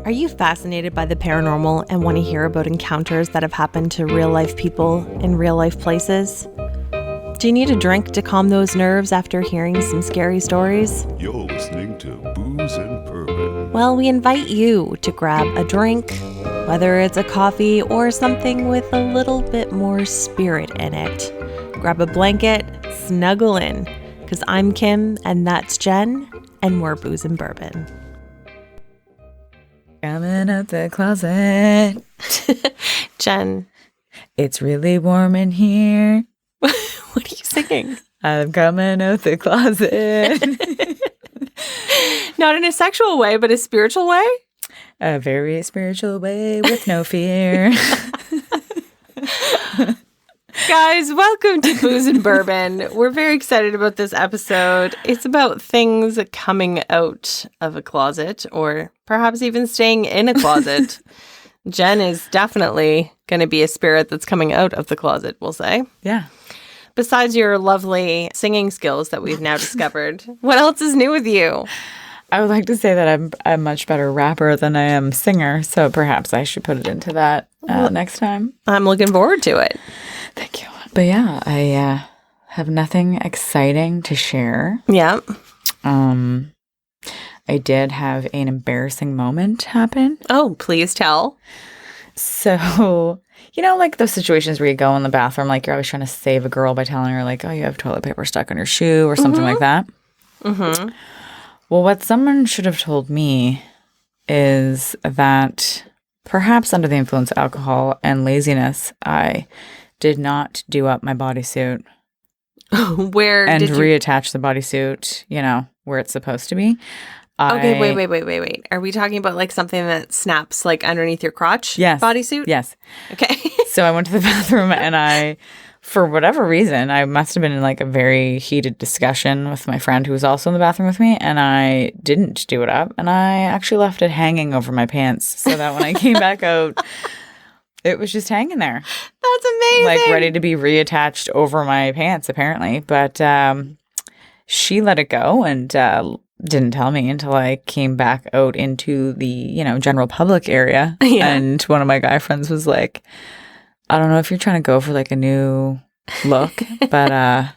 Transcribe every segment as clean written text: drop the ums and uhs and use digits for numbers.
Are you fascinated by the paranormal and want to hear about encounters that have happened to real-life people in real-life places? Do you need a drink to calm those nerves after hearing some scary stories? You're listening to Booze and Bourbon. Well, we invite you to grab a drink, whether it's a coffee or something with a little bit more spirit in it. Grab a blanket, snuggle in, because I'm Kim and that's Jen, and we're Booze and Bourbon. Coming out the closet. Jen. It's really warm in here. What are you singing? I'm coming out the closet. Not in a sexual way, but a spiritual way? A very spiritual way with no fear. Guys, welcome to Booze and Bourbon. We're very excited about this episode. It's about things coming out of a closet or perhaps even staying in a closet. Jen is definitely going to be a spirit that's coming out of the closet, we'll say. Yeah. Besides your lovely singing skills that we've now discovered, what else is new with you? I would like to say that I'm a much better rapper than I am singer, so perhaps I should put it into that next time. I'm looking forward to it. Thank you. But yeah, I have nothing exciting to share. Yeah. I did have an embarrassing moment happen. Oh, please tell. So, you know, like those situations where you go in the bathroom, like you're always trying to save a girl by telling her, like, oh, you have toilet paper stuck on your shoe or something like that. Mm-hmm. Well, what someone should have told me is that perhaps under the influence of alcohol and laziness, I did not do up my bodysuit. Where and did you reattach the bodysuit, you know, where it's supposed to be. Okay, wait. Are we talking about like something that snaps like underneath your crotch? Yes. Bodysuit? Yes. Okay. So I went to the bathroom and I, for whatever reason, I must have been in like a very heated discussion with my friend who was also in the bathroom with me, and I didn't do it up, and I actually left it hanging over my pants so that when I came back out, it was just hanging there. That's amazing. Like ready to be reattached over my pants, apparently. But she let it go and didn't tell me until I came back out into the, you know, general public area. Yeah. And one of my guy friends was like, I don't know if you're trying to go for like a new look, but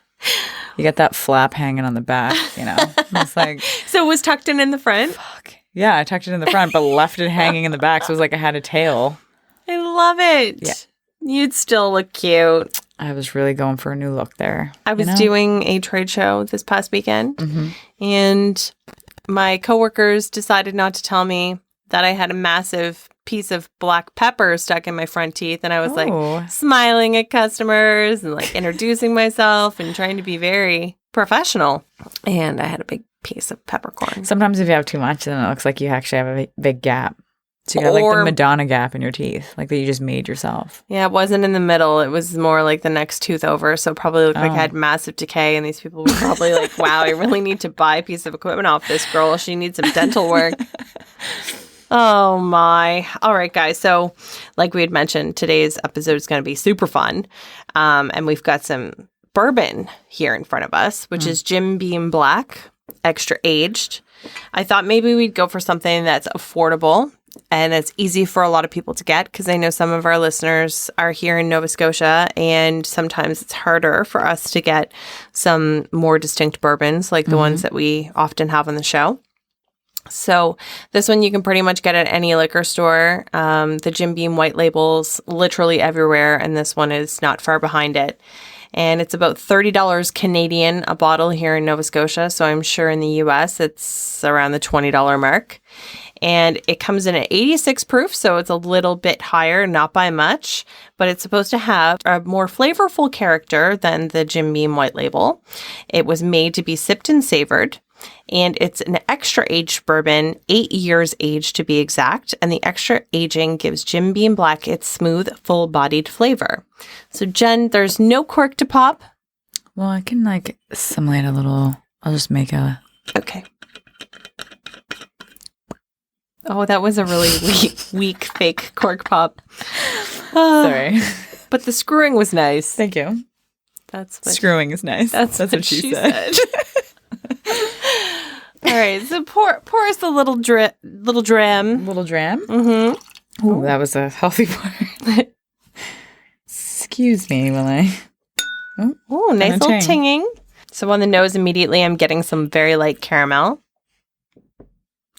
you got that flap hanging on the back, you know. It's like, so it was tucked in the front? Fuck. Yeah, I tucked it in the front, but left it hanging in the back. So it was like I had a tail. I love it. Yeah. You'd still look cute. I was really going for a new look there. I was doing a trade show this past weekend, and my coworkers decided not to tell me that I had a massive piece of black pepper stuck in my front teeth, and I was like smiling at customers and like introducing myself and trying to be very professional. And I had a big piece of peppercorn. Sometimes if you have too much, then it looks like you actually have a big gap. So you got like the Madonna gap in your teeth, like that you just made yourself. Yeah, it wasn't in the middle. It was more like the next tooth over. So it probably looked like I had massive decay. And these people were probably like, wow, I really need to buy a piece of equipment off this girl. She needs some dental work. Oh, my. All right, guys. So like we had mentioned, today's episode is going to be super fun. And we've got some bourbon here in front of us, which is Jim Beam Black, extra aged. I thought maybe we'd go for something that's affordable and it's easy for a lot of people to get, because I know some of our listeners are here in Nova Scotia, and sometimes it's harder for us to get some more distinct bourbons like the ones that we often have on the show. So this one you can pretty much get at any liquor store. The Jim Beam white label's literally everywhere, and this one is not far behind it. And it's about $30 Canadian a bottle here in Nova Scotia. So I'm sure in the US it's around the $20 mark. And it comes in at 86 proof, so it's a little bit higher, not by much, but it's supposed to have a more flavorful character than the Jim Beam white label. It was made to be sipped and savored, and it's an extra aged bourbon, 8 years aged to be exact, and the extra aging gives Jim Beam Black its smooth, full-bodied flavor. So Jen, there's no cork to pop. Well, I can like simulate a little, I'll just make a... Okay. Oh, that was a really weak fake cork pop. Sorry. But the screwing was nice. Thank you. That's what Screwing is nice. That's what she said. right, so pour us a little drim. Little dram. Mm-hmm. Ooh, that was a healthy pour. Excuse me while I... Oh, nice little tinging. So on the nose, immediately, I'm getting some very light caramel.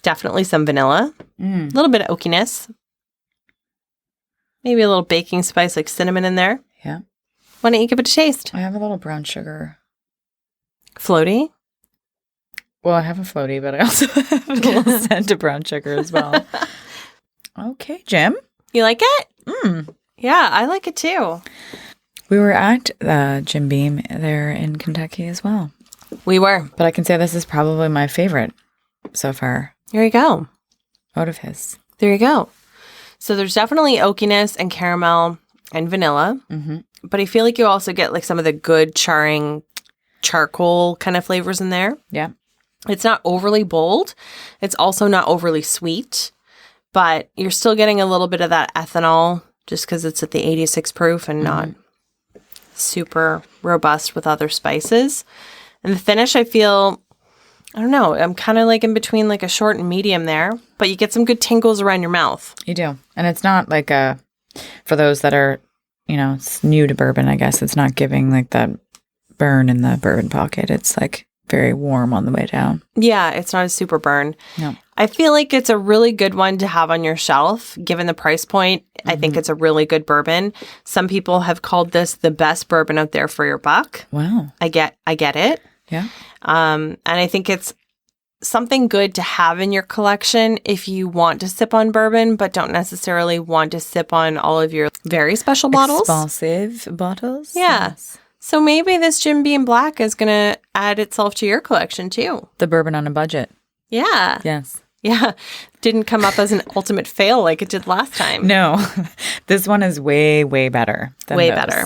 Definitely some vanilla. A little bit of oakiness. Maybe a little baking spice like cinnamon in there. Yeah. Why don't you give it a taste? I have a little brown sugar. Floaty? Well, I have a floaty, but I also have a little scent of brown sugar as well. Okay, Jim. You like it? Yeah, I like it too. We were at Jim Beam there in Kentucky as well. We were. But I can say this is probably my favorite so far. There you go. Out of his. There you go. So there's definitely oakiness and caramel and vanilla. Mm-hmm. But I feel like you also get like some of the good charring charcoal kind of flavors in there. Yeah. It's not overly bold. It's also not overly sweet. But you're still getting a little bit of that ethanol just because it's at the 86 proof and not super robust with other spices. And the finish, I feel, I don't know, I'm kind of like in between like a short and medium there, but you get some good tingles around your mouth. You do. And it's not like for those that are, it's new to bourbon, I guess, it's not giving like that burn in the bourbon pocket. It's like very warm on the way down. Yeah, it's not a super burn. No. I feel like it's a really good one to have on your shelf, given the price point. I think it's a really good bourbon. Some people have called this the best bourbon out there for your buck. Wow. I get it. Yeah. And I think it's something good to have in your collection if you want to sip on bourbon, but don't necessarily want to sip on all of your very special bottles. Expensive bottles. Yeah. Yes. So maybe this Jim Beam Black is going to add itself to your collection too. The bourbon on a budget. Yeah. Yes. Yeah. Didn't come up as an ultimate fail like it did last time. No. This one is way, way better than Way those. better.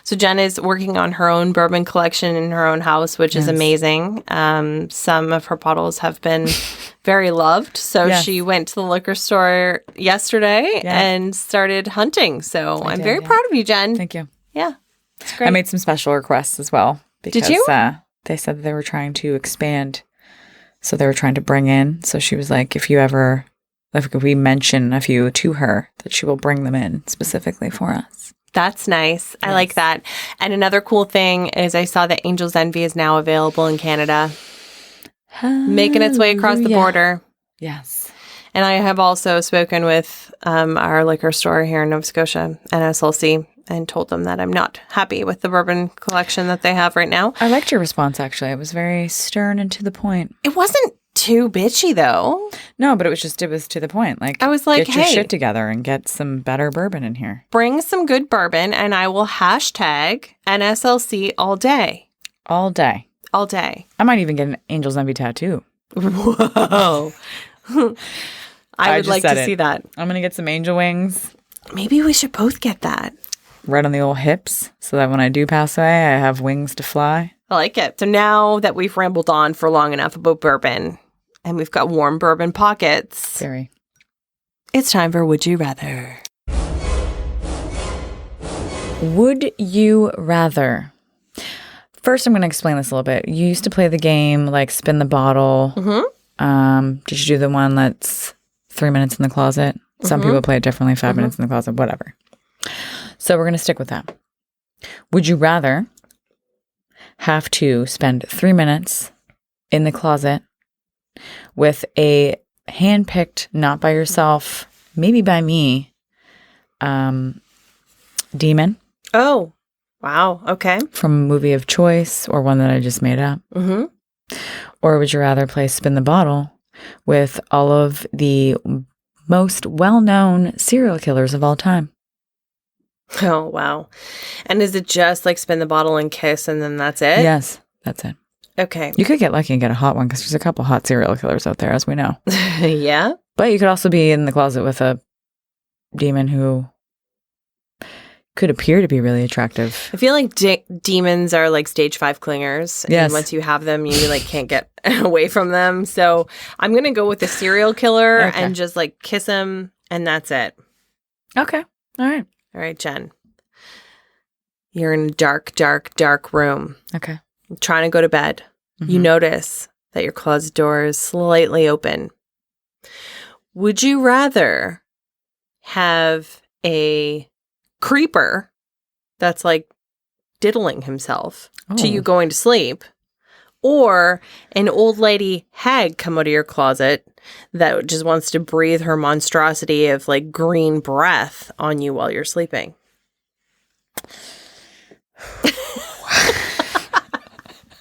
So Jen is working on her own bourbon collection in her own house, which is amazing. Some of her bottles have been very loved. So she went to the liquor store yesterday and started hunting. So I'm very proud of you, Jen. Thank you. Yeah. It's great. I made some special requests as well. Because, Did you? They said that they were trying to expand. So they were trying to bring in. So she was like, if we mention a few to her, that she will bring them in specifically for us. That's nice. I like that. And another cool thing is I saw that Angel's Envy is now available in Canada, making its way across the border. Yes. And I have also spoken with our liquor store here in Nova Scotia, NSLC, and told them that I'm not happy with the bourbon collection that they have right now. I liked your response, actually. It was very stern and to the point. It wasn't too bitchy, though. No, but it was to the point. Like, I was like, get your hey, shit together and get some better bourbon in here. Bring some good bourbon, and I will hashtag NSLC all day. All day. All day. I might even get an Angel's Envy tattoo. Whoa. I would like to see that. I'm going to get some angel wings. Maybe we should both get that. Right on the old hips, so that when I do pass away, I have wings to fly. I like it. So now that we've rambled on for long enough about bourbon, and we've got warm bourbon pockets, Very. It's time for Would You Rather. Would you rather? First, I'm going to explain this a little bit. You used to play the game, like spin the bottle. Mm-hmm. Did you do the one that's 3 minutes in the closet? Some people play it differently, 5 minutes in the closet, whatever. So we're going to stick with that. Would you rather have to spend 3 minutes in the closet with a hand-picked, not by yourself, maybe by me, demon? Oh, wow. Okay. From a movie of choice or one that I just made up? Mm-hmm. Or would you rather play spin the bottle with all of the most well-known serial killers of all time? Oh, wow. And is it just like spin the bottle and kiss and then that's it? Yes, that's it. Okay. You could get lucky and get a hot one because there's a couple hot serial killers out there, as we know. Yeah. But you could also be in the closet with a demon who could appear to be really attractive. I feel like demons are like stage 5 clingers. And yes. Once you have them, you like can't get away from them. So I'm going to go with the serial killer and just like kiss him and that's it. Okay. All right. All right, Jen. You're in a dark, dark, dark room. Okay. Trying to go to bed. Mm-hmm. You notice that your closet door is slightly open. Would you rather have a creeper that's like diddling himself to you going to sleep, or an old lady hag come out of your closet that just wants to breathe her monstrosity of like green breath on you while you're sleeping?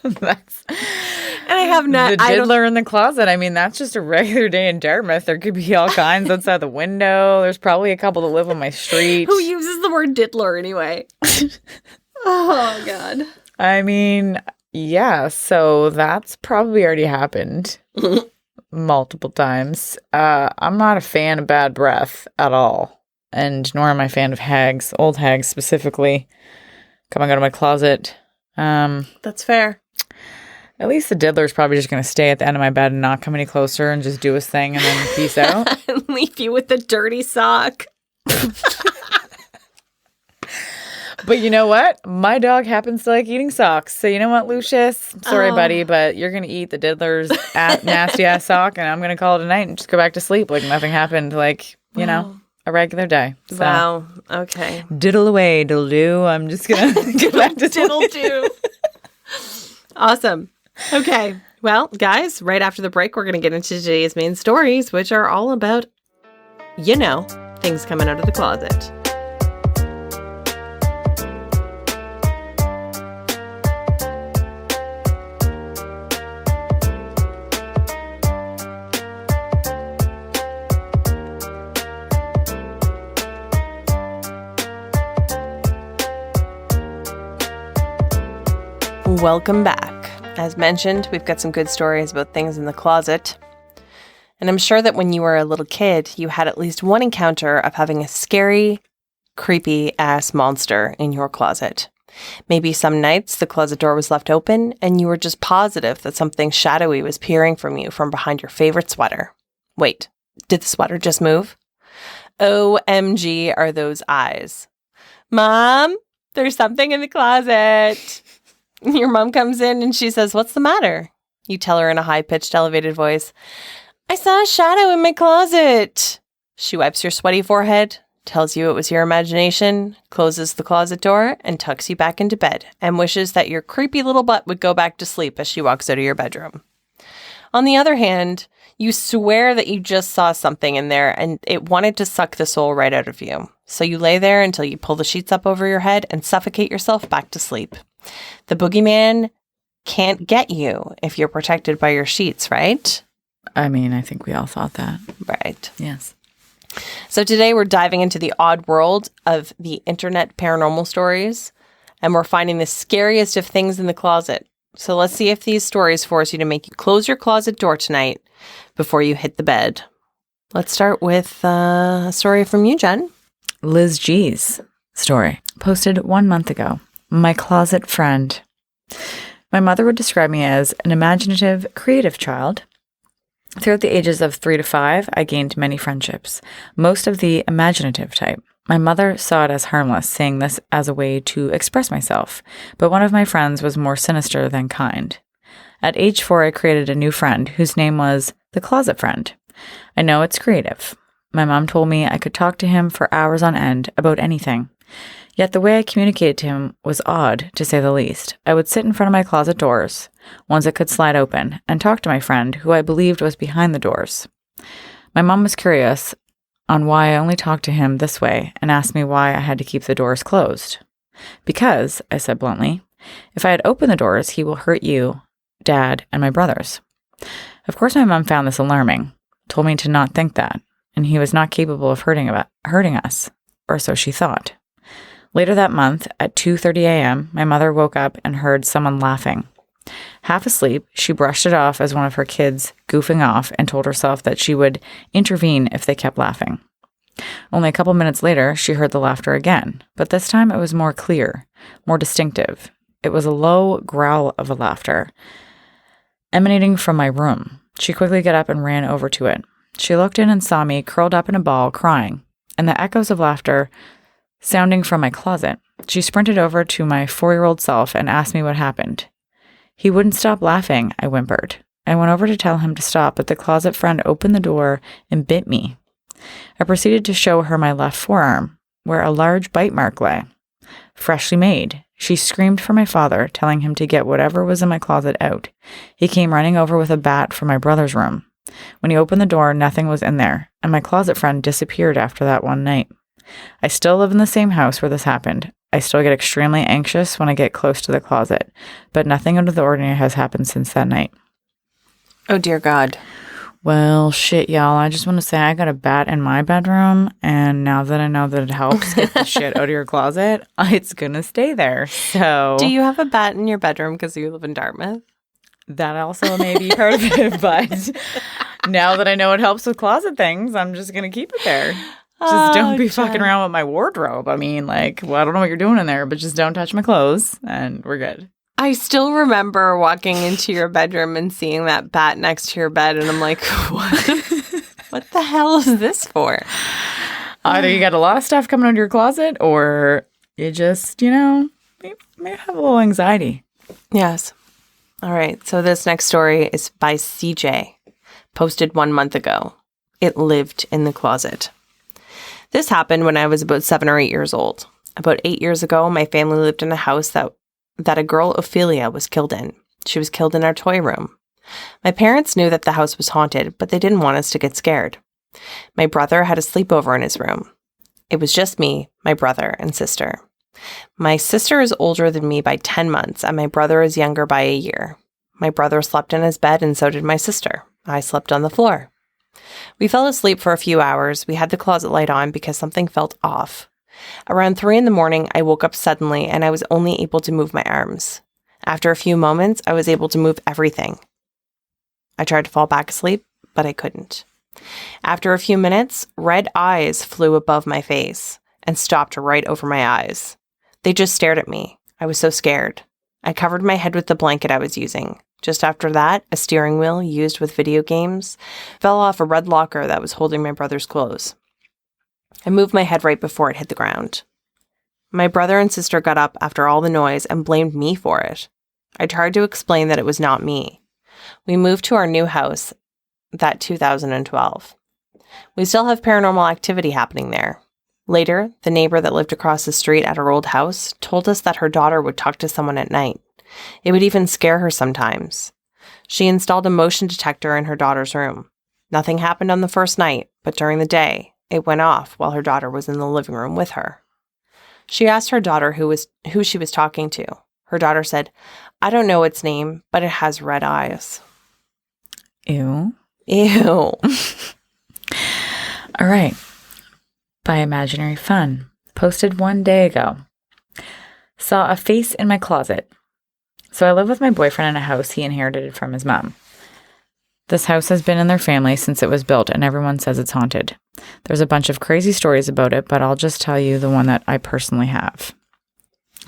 That's And I have not. the diddler in the closet. I mean, that's just a regular day in Dartmouth. There could be all kinds outside the window. There's probably a couple that live on my street. Who uses the word diddler anyway? Oh, God. I mean, yeah, so that's probably already happened multiple times. I'm not a fan of bad breath at all, and nor am I a fan of hags, old hags specifically, coming out of my closet. That's fair. At least the diddler's probably just going to stay at the end of my bed and not come any closer and just do his thing and then peace out. And leave you with the dirty sock. But you know what? My dog happens to like eating socks. So you know what, Lucius? Sorry, buddy, but you're going to eat the diddler's nasty-ass sock, and I'm going to call it a night and just go back to sleep like nothing happened, like, you know, a regular day. So, wow. Okay. diddle away, diddle-do. I'm just going to go back to Diddle-do. Awesome. Okay. Well, guys, right after the break, we're going to get into today's main stories, which are all about, you know, things coming out of the closet. Welcome back. As mentioned, we've got some good stories about things in the closet. And I'm sure that when you were a little kid, you had at least one encounter of having a scary, creepy-ass monster in your closet. Maybe some nights the closet door was left open and you were just positive that something shadowy was peering from you from behind your favorite sweater. Wait, did the sweater just move? OMG are those eyes. Mom, there's something in the closet. Your mom comes in and she says, "What's the matter?" You tell her in a high-pitched, elevated voice, "I saw a shadow in my closet." She wipes your sweaty forehead, tells you it was your imagination, closes the closet door, and tucks you back into bed, and wishes that your creepy little butt would go back to sleep as she walks out of your bedroom. On the other hand, you swear that you just saw something in there and it wanted to suck the soul right out of you. So you lay there until you pull the sheets up over your head and suffocate yourself back to sleep. The boogeyman can't get you if you're protected by your sheets, right? I mean, I think we all thought that. Right. Yes. So today we're diving into the odd world of the internet paranormal stories, and we're finding the scariest of things in the closet. So let's see if these stories force you to make you close your closet door tonight before you hit the bed. Let's start with a story from you, Jen. Liz G's story, posted 1 month ago. My closet friend. My mother would describe me as an imaginative, creative child. Throughout the ages of 3 to 5, I gained many friendships, most of the imaginative type. My mother saw it as harmless, seeing this as a way to express myself, but one of my friends was more sinister than kind. At age 4, I created a new friend whose name was the Closet Friend. I know it's creative. My mom told me I could talk to him for hours on end about anything. Yet the way I communicated to him was odd, to say the least. I would sit in front of my closet doors, ones that could slide open, and talk to my friend, who I believed was behind the doors. My mom was curious on why I only talked to him this way and asked me why I had to keep the doors closed. Because, I said bluntly, if I had opened the doors, he will hurt you, Dad, and my brothers. Of course, my mom found this alarming, told me to not think that, and he was not capable of hurting us, or so she thought. Later that month, at 2:30 a.m., my mother woke up and heard someone laughing. Half asleep, she brushed it off as one of her kids goofing off and told herself that she would intervene if they kept laughing. Only a couple minutes later, she heard the laughter again, but this time it was more clear, more distinctive. It was a low growl of a laughter emanating from my room. She quickly got up and ran over to it. She looked in and saw me curled up in a ball, crying, and the echoes of laughter sounding from my closet. She sprinted over to my 4-year-old self and asked me what happened. He wouldn't stop laughing, I whimpered. I went over to tell him to stop, but the closet friend opened the door and bit me. I proceeded to show her my left forearm, where a large bite mark lay. Freshly made. She screamed for my father, telling him to get whatever was in my closet out. He came running over with a bat from my brother's room. When he opened the door, nothing was in there, and my closet friend disappeared after that one night. I still live in the same house where this happened. I still get extremely anxious when I get close to the closet, but nothing out of the ordinary has happened since that night. Oh, dear God. Well, shit, y'all. I just want to say I got a bat in my bedroom, and now that I know that it helps get the shit out of your closet, it's going to stay there. So, do you have a bat in your bedroom because you live in Dartmouth? That also may be part of it, but now that I know it helps with closet things, I'm just going to keep it there. Just don't be fucking around with my wardrobe. I mean, like, well, I don't know what you're doing in there, but just don't touch my clothes, and we're good. I still remember walking into your bedroom and seeing that bat next to your bed, and I'm like, what the hell is this for? Either you got a lot of stuff coming out of your closet, or you just, may have a little anxiety. Yes. All right. So this next story is by CJ, posted 1 month ago. It lived in the closet. This happened when I was about 7 or 8 years old. About 8 years ago, my family lived in a house that a girl, Ophelia, was killed in. She was killed in our toy room. My parents knew that the house was haunted, but they didn't want us to get scared. My brother had a sleepover in his room. It was just me, my brother, and sister. My sister is older than me by 10 months, and my brother is younger by a year. My brother slept in his bed, and so did my sister. I slept on the floor. We fell asleep for a few hours. We had the closet light on because something felt off. Around 3 a.m, I woke up suddenly, and I was only able to move my arms. After a few moments, I was able to move everything. I tried to fall back asleep, but I couldn't. After a few minutes, red eyes flew above my face and stopped right over my eyes. They just stared at me. I was so scared. I covered my head with the blanket I was using. Just after that, a steering wheel used with video games fell off a red locker that was holding my brother's clothes. I moved my head right before it hit the ground. My brother and sister got up after all the noise and blamed me for it. I tried to explain that it was not me. We moved to our new house that 2012. We still have paranormal activity happening there. Later, the neighbor that lived across the street at our old house told us that her daughter would talk to someone at night. It would even scare her sometimes. She installed a motion detector in her daughter's room. Nothing happened on the first night, but during the day, it went off while her daughter was in the living room with her. She asked her daughter who she was talking to. Her daughter said, "I don't know its name, but it has red eyes." Ew. Ew. All right. By Imaginary Fun, posted 1 day ago. Saw a face in my closet. So I live with my boyfriend in a house he inherited from his mom. This house has been in their family since it was built, and everyone says it's haunted. There's a bunch of crazy stories about it, but I'll just tell you the one that I personally have.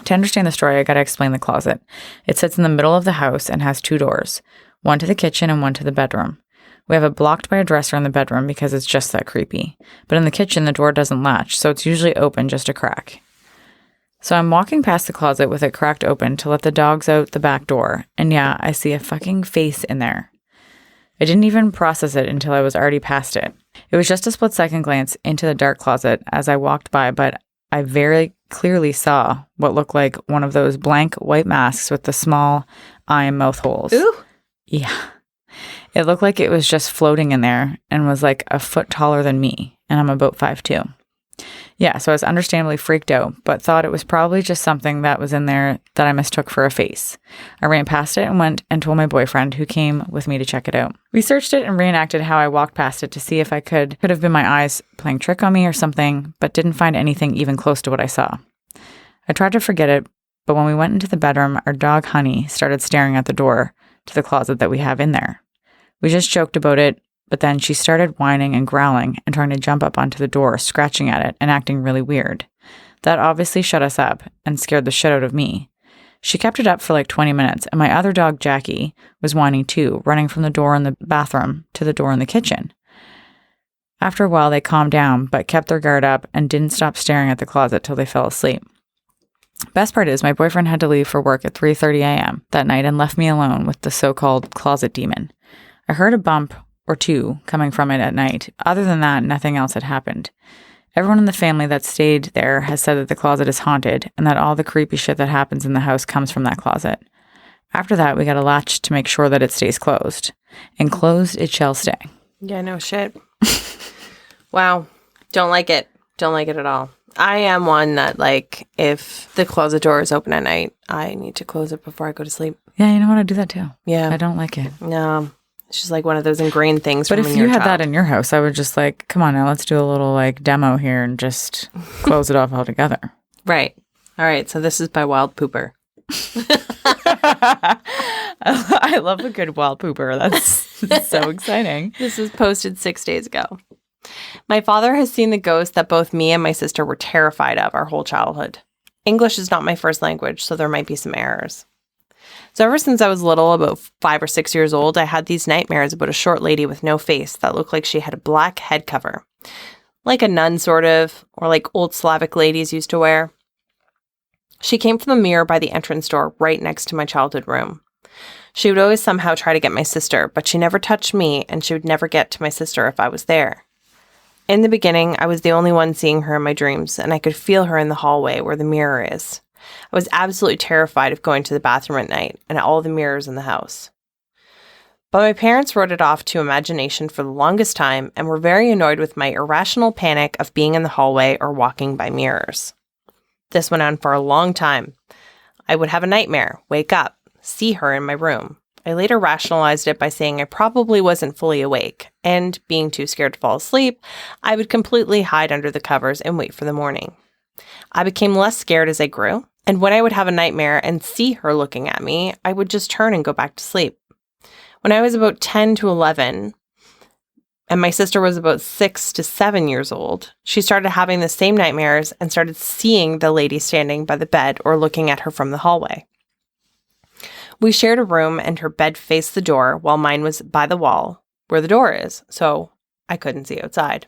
To understand the story, I gotta explain the closet. It sits in the middle of the house and has 2 doors, one to the kitchen and one to the bedroom. We have it blocked by a dresser in the bedroom because it's just that creepy. But in the kitchen, the door doesn't latch, so it's usually open just a crack. So I'm walking past the closet with it cracked open to let the dogs out the back door, and yeah, I see a fucking face in there. I didn't even process it until I was already past it. It was just a split-second glance into the dark closet as I walked by, but I very clearly saw what looked like one of those blank white masks with the small eye and mouth holes. Ooh. Yeah. It looked like it was just floating in there and was like a foot taller than me, and I'm about 5'2". Yeah, so I was understandably freaked out, but thought it was probably just something that was in there that I mistook for a face. I ran past it and went and told my boyfriend, who came with me to check it out. We searched it and reenacted how I walked past it to see if I could have been my eyes playing trick on me or something, but didn't find anything even close to what I saw. I tried to forget it, but when we went into the bedroom, our dog Honey started staring at the door to the closet that we have in there. We just joked about it, but then she started whining and growling and trying to jump up onto the door, scratching at it and acting really weird. That obviously shut us up and scared the shit out of me. She kept it up for like 20 minutes, and my other dog, Jackie, was whining too, running from the door in the bathroom to the door in the kitchen. After a while, they calmed down, but kept their guard up and didn't stop staring at the closet till they fell asleep. Best part is my boyfriend had to leave for work at 3:30 a.m. that night and left me alone with the so-called closet demon. I heard a bump or two coming from it at night. Other than that, nothing else had happened. Everyone in the family that stayed there has said that the closet is haunted and that all the creepy shit that happens in the house comes from that closet. After that, we got a latch to make sure that it stays closed. And closed it shall stay. Yeah, no shit. Wow. Don't like it. Don't like it at all. I am one that, like, if the closet door is open at night, I need to close it before I go to sleep. Yeah, you know what? I do that too. Yeah. I don't like it. No. It's just like one of those ingrained things But from if when you you're a had that child. in your house, I would just like, come on now, let's do a little like demo here and just close it off altogether. Right. All right. So this is by Wild Pooper. I love a good wild pooper. That's so exciting. This was posted 6 days ago. My father has seen the ghost that both me and my sister were terrified of our whole childhood. English is not my first language, so there might be some errors. So ever since I was little, about 5 or 6 years old, I had these nightmares about a short lady with no face that looked like she had a black head cover. Like a nun, sort of, or like old Slavic ladies used to wear. She came from the mirror by the entrance door right next to my childhood room. She would always somehow try to get my sister, but she never touched me, and she would never get to my sister if I was there. In the beginning, I was the only one seeing her in my dreams, and I could feel her in the hallway where the mirror is. I was absolutely terrified of going to the bathroom at night and all the mirrors in the house. But my parents wrote it off to imagination for the longest time and were very annoyed with my irrational panic of being in the hallway or walking by mirrors. This went on for a long time. I would have a nightmare, wake up, see her in my room. I later rationalized it by saying I probably wasn't fully awake, and being too scared to fall asleep, I would completely hide under the covers and wait for the morning. I became less scared as I grew, and when I would have a nightmare and see her looking at me, I would just turn and go back to sleep. When I was about 10 to 11, and my sister was about 6 to 7 years old, she started having the same nightmares and started seeing the lady standing by the bed or looking at her from the hallway. We shared a room and her bed faced the door while mine was by the wall where the door is, so I couldn't see outside.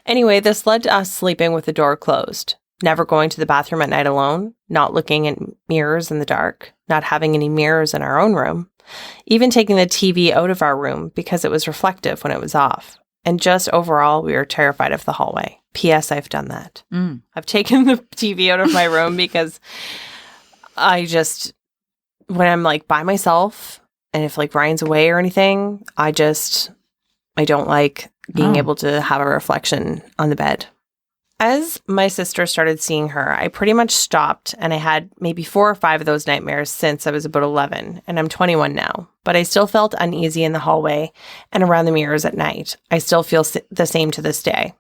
Anyway, this led to us sleeping with the door closed, never going to the bathroom at night alone, not looking at mirrors in the dark, not having any mirrors in our own room, even taking the TV out of our room because it was reflective when it was off. And just overall, we were terrified of the hallway. P.S. I've done that. I've taken the TV out of my room because when I'm like by myself and if like Ryan's away or anything, I don't like being able to have a reflection on the bed. As my sister started seeing her, I pretty much stopped, and I had maybe 4 or 5 of those nightmares since I was about 11, and I'm 21 now. But I still felt uneasy in the hallway and around the mirrors at night. I still feel the same to this day.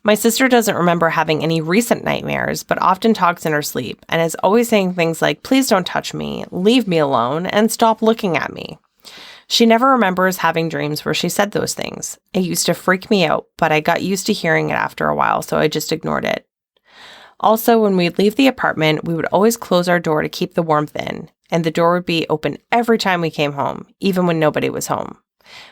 My sister doesn't remember having any recent nightmares, but often talks in her sleep and is always saying things like, "Please don't touch me, leave me alone, and stop looking at me." She never remembers having dreams where she said those things. It used to freak me out, but I got used to hearing it after a while, so I just ignored it. Also, when we'd leave the apartment, we would always close our door to keep the warmth in, and the door would be open every time we came home, even when nobody was home.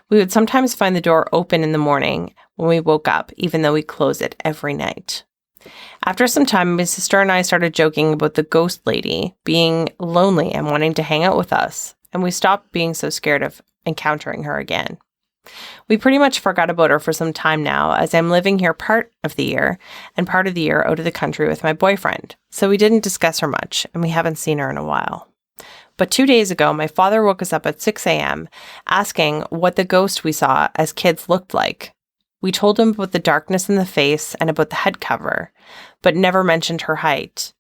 We would sometimes find the door open in the morning when we woke up, even though we closed it every night. After some time, my sister and I started joking about the ghost lady being lonely and wanting to hang out with us, and we stopped being so scared of encountering her again. We pretty much forgot about her for some time now, as I'm living here part of the year and part of the year out of the country with my boyfriend, so we didn't discuss her much, and we haven't seen her in a while. But 2 days ago, my father woke us up at 6 a.m. asking what the ghost we saw as kids looked like. We told him about the darkness in the face and about the head cover, but never mentioned her height.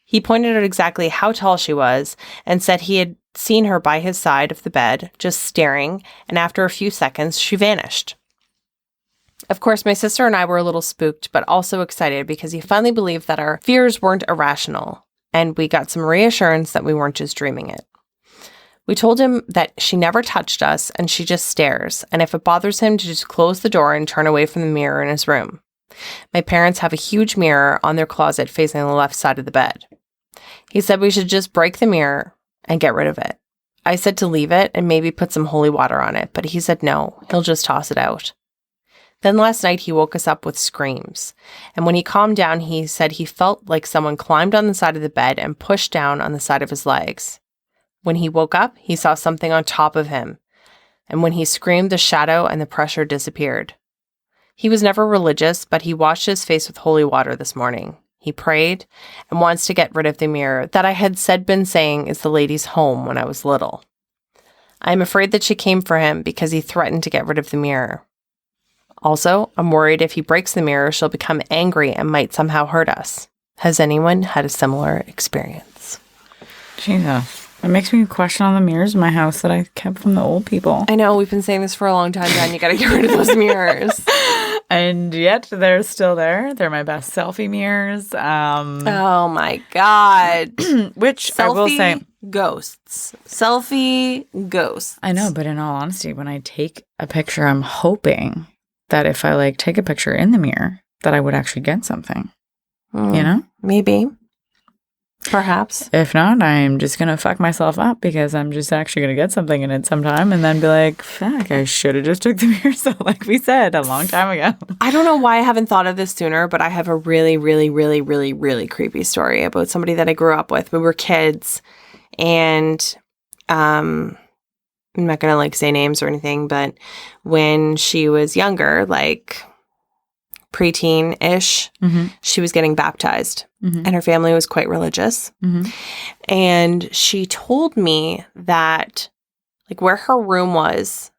He pointed out exactly how tall she was and said he had seen her by his side of the bed, just staring, and after a few seconds, she vanished. Of course, my sister and I were a little spooked, but also excited because he finally believed that our fears weren't irrational, and we got some reassurance that we weren't just dreaming it. We told him that she never touched us and she just stares, and if it bothers him to just close the door and turn away from the mirror in his room. My parents have a huge mirror on their closet facing the left side of the bed. He said we should just break the mirror and get rid of it. I said to leave it and maybe put some holy water on it, but he said no, he'll just toss it out. Then last night he woke us up with screams. And when he calmed down, he said he felt like someone climbed on the side of the bed and pushed down on the side of his legs. When he woke up, he saw something on top of him. And when he screamed, the shadow and the pressure disappeared. He was never religious, but he washed his face with holy water this morning. He prayed and wants to get rid of the mirror that I had been saying is the lady's home when I was little. I am afraid that she came for him because he threatened to get rid of the mirror. Also, I'm worried if he breaks the mirror, she'll become angry and might somehow hurt us. Has anyone had a similar experience? Jesus. It makes me question all the mirrors in my house that I kept from the old people. I know, we've been saying this for a long time, Jen. You got to get rid of those mirrors. And yet they're still there. They're my best selfie mirrors. Oh my God. Which Selfie I will say. Ghosts. Selfie ghosts. I know, but in all honesty, when I take a picture, I'm hoping that if I take a picture in the mirror, that I would actually get something. You know? Maybe. Perhaps. If not, I'm just going to fuck myself up because I'm just actually going to get something in it sometime and then be like, fuck, I should have just took the mirror. So like we said a long time ago. I don't know why I haven't thought of this sooner, but I have a really, really, really, really, really creepy story about somebody that I grew up with. We were kids and I'm not going to say names or anything, but when she was younger, preteen-ish, she was getting baptized. And her family was quite religious. And she told me that, where her room was,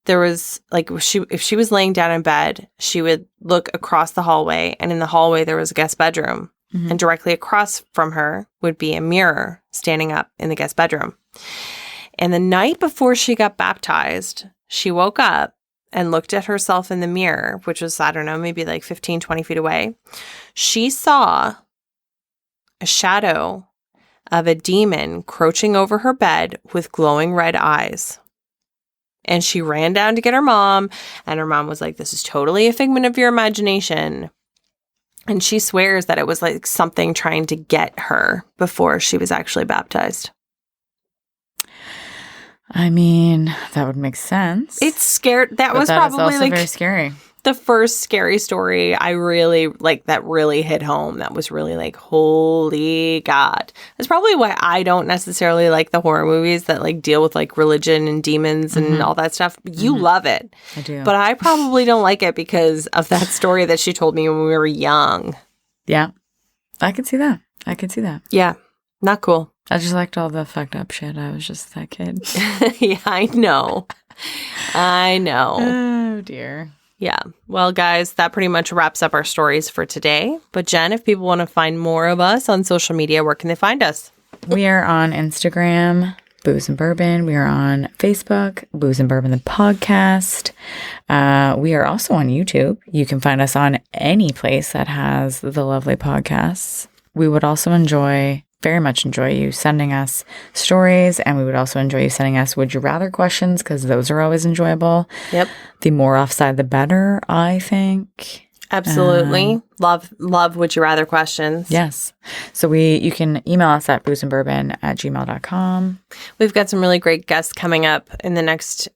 there was, if she was laying down in bed, she would look across the hallway, and in the hallway there was a guest bedroom. And directly across from her would be a mirror standing up in the guest bedroom. And the night before she got baptized, she woke up and looked at herself in the mirror, which was, I don't know, maybe 15, 20 feet away. She saw a shadow of a demon crouching over her bed with glowing red eyes. And she ran down to get her mom, and her mom was like, this is totally a figment of your imagination. And she swears that it was something trying to get her before she was actually baptized. I mean, that would make sense. It's scared. That was that probably is also very scary. The first scary story I really that really hit home. That was really holy God. That's probably why I don't necessarily like the horror movies that deal with religion and demons and all that stuff. You love it. I do. But I probably don't like it because of that story that she told me when we were young. Yeah. I could see that. I could see that. Yeah. Not cool. I just liked all the fucked up shit. I was just that kid. Yeah, I know. I know. Oh, dear. Yeah. Well, guys, that pretty much wraps up our stories for today. But Jen, if people want to find more of us on social media, where can they find us? We are on Instagram, Booze and Bourbon. We are on Facebook, Booze and Bourbon, the podcast. We are also on YouTube. You can find us on any place that has the lovely podcasts. We would also very much enjoy you sending us stories, and we would also enjoy you sending us would you rather questions, because those are always enjoyable. Yep. The more offside, the better, I think. Absolutely. Love would you rather questions. Yes. So you can email us at boozeandbourbon@gmail.com. We've got some really great guests coming up in the next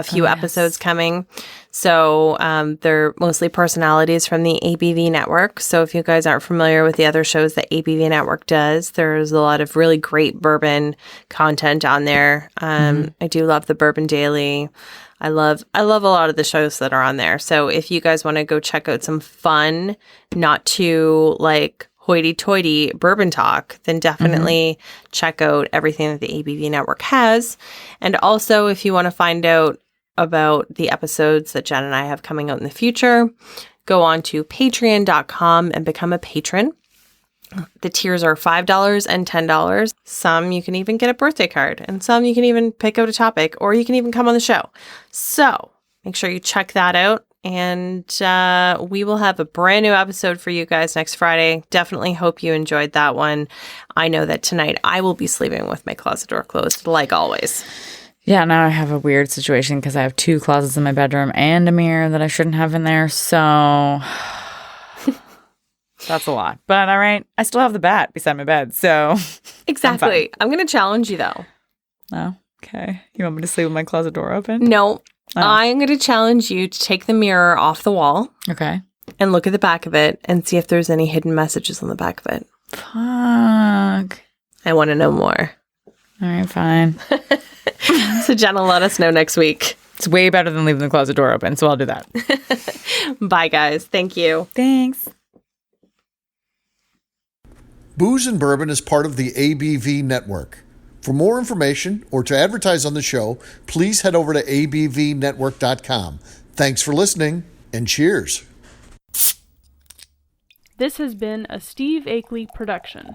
few episodes coming. So they're mostly personalities from the ABV Network. So if you guys aren't familiar with the other shows that ABV Network does, there's a lot of really great bourbon content on there. I do love the Bourbon Daily. I love a lot of the shows that are on there. So if you guys want to go check out some fun, not too hoity-toity bourbon talk, then definitely check out everything that the ABV Network has. And also, if you want to find out about the episodes that Jen and I have coming out in the future, go on to patreon.com and become a patron. The tiers are $5 and $10. Some you can even get a birthday card, and some you can even pick out a topic, or you can even come on the show. So make sure you check that out, and we will have a brand new episode for you guys next Friday. Definitely hope you enjoyed that one. I know that tonight I will be sleeping with my closet door closed, like always. Yeah, now I have a weird situation because I have 2 closets in my bedroom and a mirror that I shouldn't have in there, so... That's a lot. But all right, I still have the bat beside my bed, so... Exactly. I'm going to challenge you, though. Oh, okay. You want me to sleep with my closet door open? No. I'm going to challenge you to take the mirror off the wall Okay. and look at the back of it and see if there's any hidden messages on the back of it. Fuck. I want to know more. All right, fine. So Jenna, let us know next week. It's way better than leaving the closet door open, so I'll do that. Bye, guys. Thank you. Thanks. Booze and Bourbon is part of the ABV network. For more information or to advertise on the show, please head over to abvnetwork.com. Thanks for listening, and cheers. This has been a Steve Akeley production.